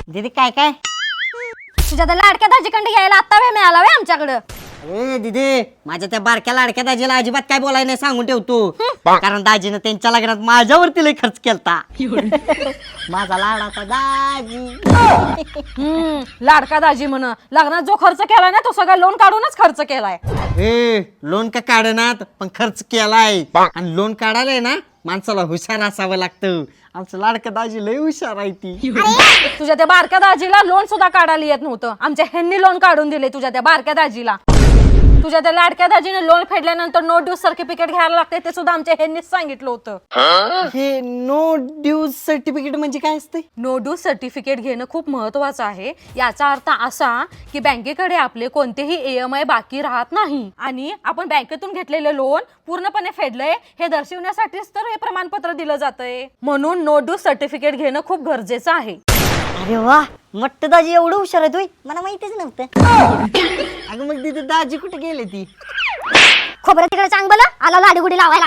दीदी काय काय तुझ्या त्या लाडक्या दाजीकडे घ्यायला आता वेळ मिळाला वे आमच्याकडं. ए दीदी माझ्या त्या बारक्या लाडक्या दाजीला अजिबात काय बोलायला नाही सांगून ठेवतो. कारण दाजीनं त्यांच्या लग्नात माझ्यावरती लय खर्च केलता. माझा लाडाचा दाजी. लाडका दाजी म्हण लग्नात जो खर्च केलाय ना तो सगळा लोन काढूनच खर्च केलाय. ए लोन का काढनात पण खर्च केलाय. आणि लोन काढायला ना माणसाला हुशार असावं लागतं. आमचं लाडका दाजी लय हुशार आहे ती. तुझ्या त्या बारक्या दाजीला लोन सुद्धा काढायला येत नव्हतं. आमच्या ह्यांनी लोन काढून दिले तुझ्या त्या बारक्या दाजीला. तुझ्या त्या लाडक्या दाजीने लोन फेडल्यानंतर नो ड्यूज सर्टिफिकेट घ्यायला लागते ते सुद्धा आमच्या ह्यांनीच सांगितलं होतं. हे नो ड्यूज सर्टिफिकेट म्हणजे काय असते? नो ड्यूज सर्टिफिकेट घेणं खूप महत्वाचं आहे. याचा अर्थ असा की बँकेकडे आपले कोणतेही EMI बाकी राहत नाही आणि आपण बँकेतून घेतलेले लोन पूर्णपणे फेडलंय हे दर्शवण्यासाठीच तर हे प्रमाणपत्र दिलं जातंय. म्हणून नो ड्यूज सर्टिफिकेट घेणं खूप गरजेचं आहे. अरे वा मट्ट दाजी एवढं हुशार आहे तुम्ही मला माहितीच नव्हतं. अगं मग तिथे दाजी कुठे गेले ती? खोबरं तिकडे चांगलं आला लाडीगुडी लावायला.